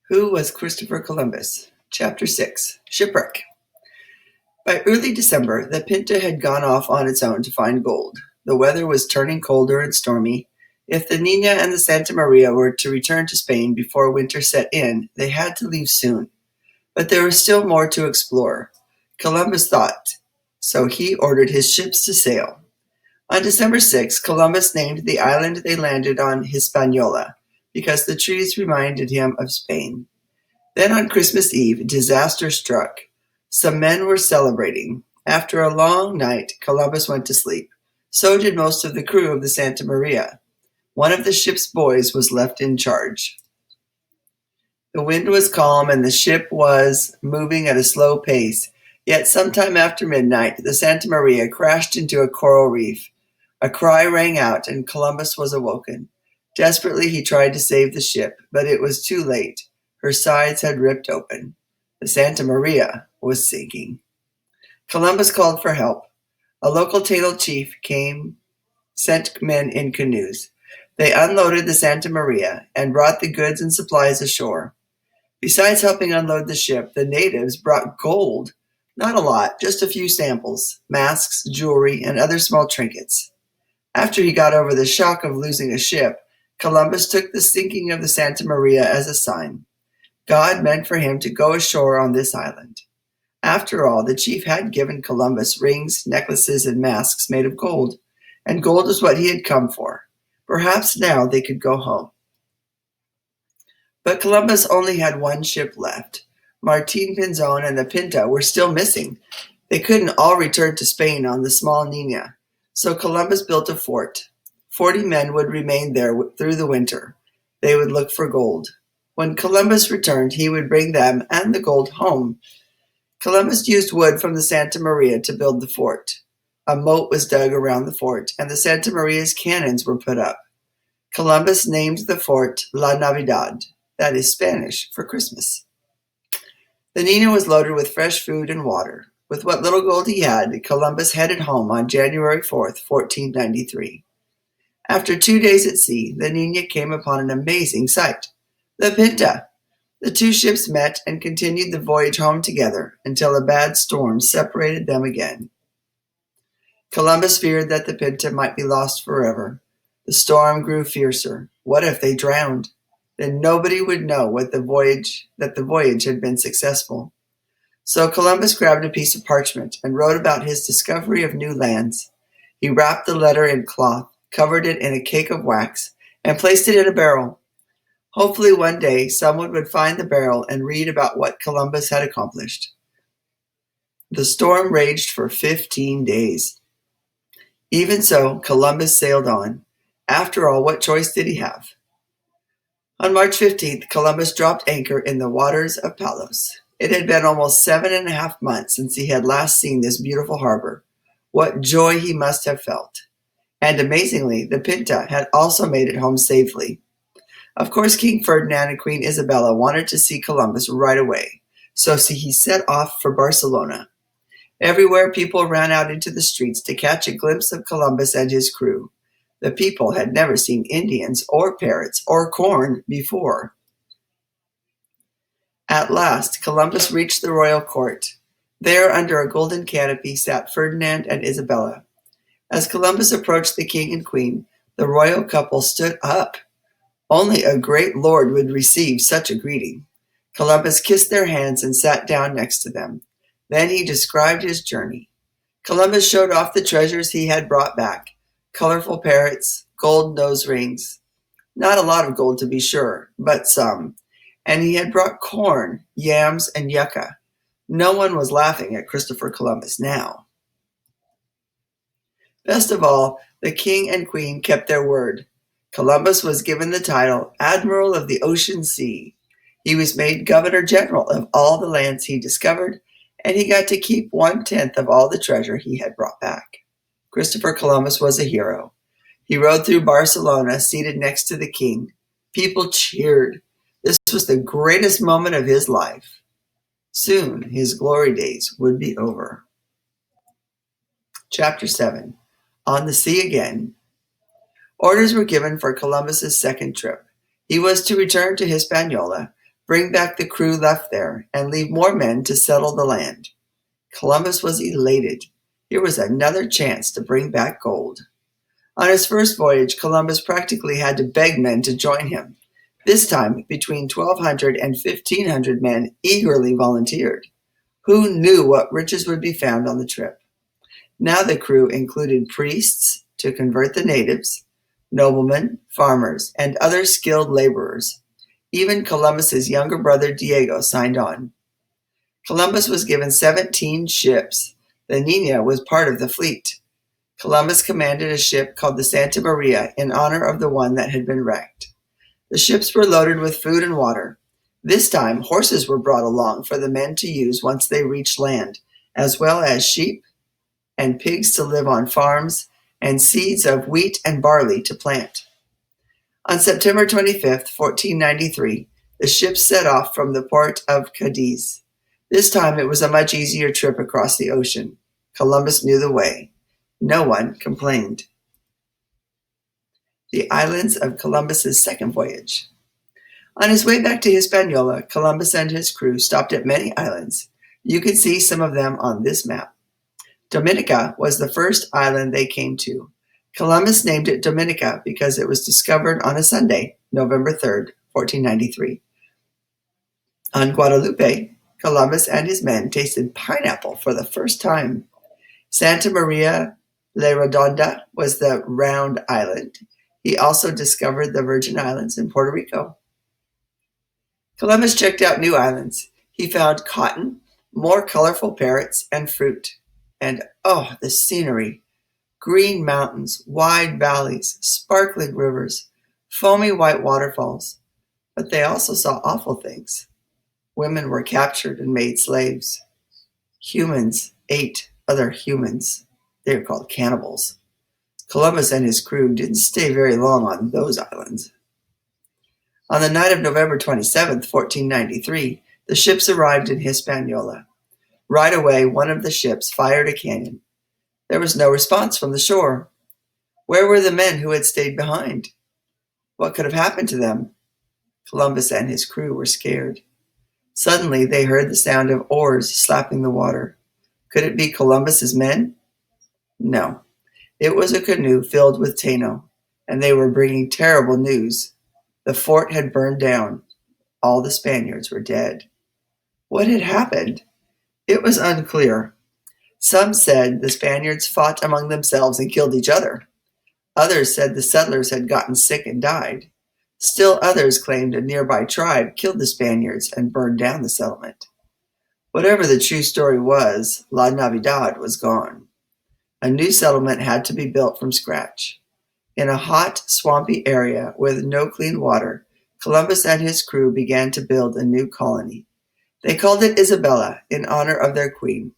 Who was Christopher Columbus? Chapter 6. Shipwreck. By early December, the Pinta had gone off on its own to find gold. The weather was turning colder and stormy. If the Nina and the Santa Maria were to return to Spain before winter set in, they had to leave soon. But there was still more to explore. Columbus thought, so he ordered his ships to sail. On December 6, Columbus named the island they landed on Hispaniola, because the trees reminded him of Spain. Then on Christmas Eve, disaster struck. Some men were celebrating. After a long night, Columbus went to sleep. So did most of the crew of the Santa Maria. One of the ship's boys was left in charge. The wind was calm and the ship was moving at a slow pace. Yet sometime after midnight, the Santa Maria crashed into a coral reef. A cry rang out and Columbus was awoken. Desperately, he tried to save the ship, but it was too late. Her sides had ripped open. The Santa Maria was sinking. Columbus called for help. A local Taino chief sent men in canoes. They unloaded the Santa Maria and brought the goods and supplies ashore. Besides helping unload the ship, the natives brought gold. Not a lot, just a few samples, masks, jewelry, and other small trinkets. After he got over the shock of losing a ship, Columbus took the sinking of the Santa Maria as a sign. God meant for him to go ashore on this island. After all, the chief had given Columbus rings, necklaces, and masks made of gold, and gold was what he had come for. Perhaps now they could go home. But Columbus only had one ship left. Martin Pinzon and the Pinta were still missing. They couldn't all return to Spain on the small Nina, so Columbus built a fort. 40 men would remain there through the winter. They would look for gold. When Columbus returned, he would bring them and the gold home. Columbus used wood from the Santa Maria to build the fort. A moat was dug around the fort, and the Santa Maria's cannons were put up. Columbus named the fort La Navidad, that is Spanish for Christmas. The Nina was loaded with fresh food and water. With what little gold he had, Columbus headed home on January 4th, 1493. After 2 days at sea, the Nina came upon an amazing sight. The Pinta. The two ships met and continued the voyage home together until a bad storm separated them again. Columbus feared that the Pinta might be lost forever. The storm grew fiercer. What if they drowned? Then nobody would know that the voyage had been successful. So Columbus grabbed a piece of parchment and wrote about his discovery of new lands. He wrapped the letter in cloth, covered it in a cake of wax, and placed it in a barrel. Hopefully one day someone would find the barrel and read about what Columbus had accomplished. The storm raged for 15 days. Even so, Columbus sailed on. After all, what choice did he have? On March 15th, Columbus dropped anchor in the waters of Palos. It had been almost 7.5 months since he had last seen this beautiful harbor. What joy he must have felt. And amazingly, the Pinta had also made it home safely. Of course, King Ferdinand and Queen Isabella wanted to see Columbus right away, so he set off for Barcelona. Everywhere people ran out into the streets to catch a glimpse of Columbus and his crew. The people had never seen Indians or parrots or corn before. At last, Columbus reached the royal court. There, under a golden canopy, sat Ferdinand and Isabella. As Columbus approached the king and queen, the royal couple stood up. Only a great lord would receive such a greeting. Columbus kissed their hands and sat down next to them. Then he described his journey. Columbus showed off the treasures he had brought back. Colorful parrots, gold nose rings. Not a lot of gold to be sure, but some. And he had brought corn, yams, and yucca. No one was laughing at Christopher Columbus now. Best of all, the king and queen kept their word. Columbus was given the title Admiral of the Ocean Sea. He was made Governor General of all the lands he discovered, and he got to keep 1/10 of all the treasure he had brought back. Christopher Columbus was a hero. He rode through Barcelona, seated next to the king. People cheered. This was the greatest moment of his life. Soon his glory days would be over. Chapter 7. On the Sea Again. Orders were given for Columbus's second trip. He was to return to Hispaniola, bring back the crew left there, and leave more men to settle the land. Columbus was elated. Here was another chance to bring back gold. On his first voyage, Columbus practically had to beg men to join him. This time, between 1,200 and 1,500 men eagerly volunteered. Who knew what riches would be found on the trip? Now the crew included priests to convert the natives, noblemen, farmers, and other skilled laborers. Even Columbus's younger brother Diego signed on. Columbus was given 17 ships. The Niña was part of the fleet. Columbus commanded a ship called the Santa Maria in honor of the one that had been wrecked. The ships were loaded with food and water. This time, horses were brought along for the men to use once they reached land, as well as sheep and pigs to live on farms and seeds of wheat and barley to plant. On September 25th, 1493, the ships set off from the port of Cadiz. This time it was a much easier trip across the ocean. Columbus knew the way. No one complained. The islands of Columbus's second voyage. On his way back to Hispaniola, Columbus and his crew stopped at many islands. You can see some of them on this map. Dominica was the first island they came to. Columbus named it Dominica because it was discovered on a Sunday, November 3rd, 1493. On Guadalupe, Columbus and his men tasted pineapple for the first time. Santa Maria la Redonda was the round island. He also discovered the Virgin Islands in Puerto Rico. Columbus checked out new islands. He found cotton, more colorful parrots, and fruit. And oh, the scenery! Green mountains, wide valleys, sparkling rivers, foamy white waterfalls. But they also saw awful things. Women were captured and made slaves. Humans ate other humans. They were called cannibals. Columbus and his crew didn't stay very long on those islands. On the night of November 27th, 1493, the ships arrived in Hispaniola. Right away, one of the ships fired a cannon. There was no response from the shore. Where were the men who had stayed behind? What could have happened to them? Columbus and his crew were scared. Suddenly, they heard the sound of oars slapping the water. Could it be Columbus's men? No. It was a canoe filled with Taino, and they were bringing terrible news. The fort had burned down. All the Spaniards were dead. What had happened? It was unclear. Some said the Spaniards fought among themselves and killed each other. Others said the settlers had gotten sick and died. Still others claimed a nearby tribe killed the Spaniards and burned down the settlement. Whatever the true story was, La Navidad was gone. A new settlement had to be built from scratch. In a hot, swampy area with no clean water, Columbus and his crew began to build a new colony. They called it Isabella in honor of their queen.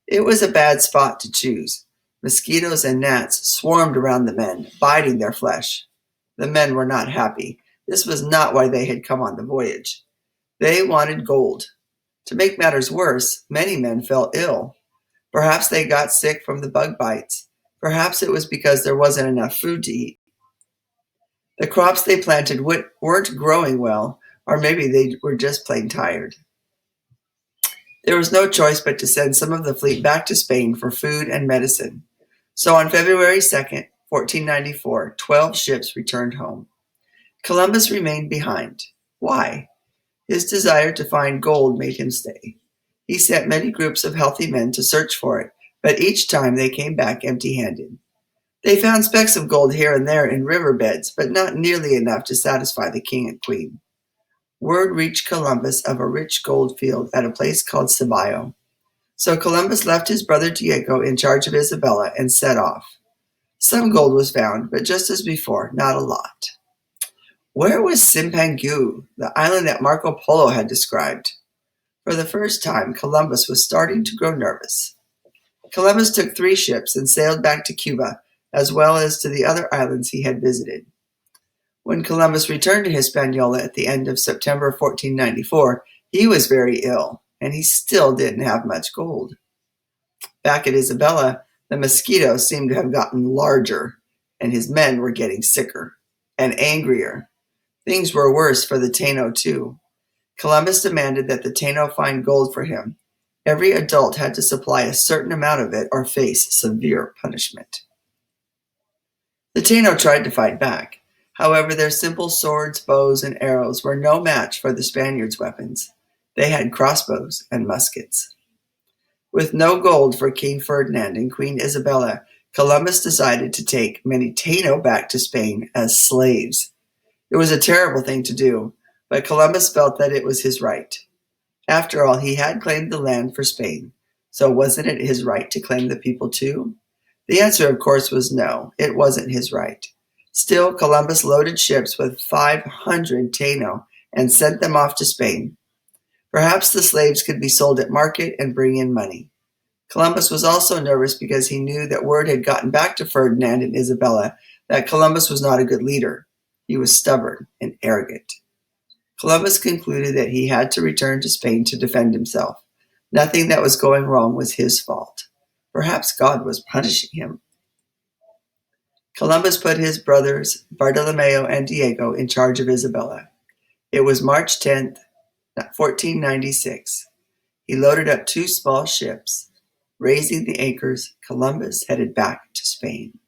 It was a bad spot to choose. Mosquitoes and gnats swarmed around the men, biting their flesh. The men were not happy. This was not why they had come on the voyage. They wanted gold. To make matters worse, many men fell ill. Perhaps they got sick from the bug bites. Perhaps it was because there wasn't enough food to eat. The crops they planted weren't growing well, or maybe they were just plain tired. There was no choice but to send some of the fleet back to Spain for food and medicine. So on February 2nd, 1494, 12 ships returned home. Columbus remained behind. Why? His desire to find gold made him stay. He sent many groups of healthy men to search for it, but each time they came back empty-handed. They found specks of gold here and there in riverbeds, but not nearly enough to satisfy the king and queen. Word reached Columbus of a rich gold field at a place called Ceballo. So Columbus left his brother Diego in charge of Isabella and set off. Some gold was found, but just as before, not a lot. Where was Simpangu, the island that Marco Polo had described? For the first time, Columbus was starting to grow nervous. Columbus took 3 ships and sailed back to Cuba, as well as to the other islands he had visited. When Columbus returned to Hispaniola at the end of September 1494, he was very ill, and he still didn't have much gold. Back at Isabella, the mosquitoes seemed to have gotten larger, and his men were getting sicker and angrier. Things were worse for the Taino, too. Columbus demanded that the Taino find gold for him. Every adult had to supply a certain amount of it or face severe punishment. The Taino tried to fight back. However, their simple swords, bows, and arrows were no match for the Spaniards' weapons. They had crossbows and muskets. With no gold for King Ferdinand and Queen Isabella, Columbus decided to take many Taino back to Spain as slaves. It was a terrible thing to do, but Columbus felt that it was his right. After all, he had claimed the land for Spain, so wasn't it his right to claim the people too? The answer, of course, was no, it wasn't his right. Still, Columbus loaded ships with 500 Taino and sent them off to Spain. Perhaps the slaves could be sold at market and bring in money. Columbus was also nervous because he knew that word had gotten back to Ferdinand and Isabella that Columbus was not a good leader. He was stubborn and arrogant. Columbus concluded that he had to return to Spain to defend himself. Nothing that was going wrong was his fault. Perhaps God was punishing him. Columbus put his brothers Bartolomeo and Diego in charge of Isabella. It was March 10th, 1496. He loaded up 2 small ships. Raising the anchors, Columbus headed back to Spain.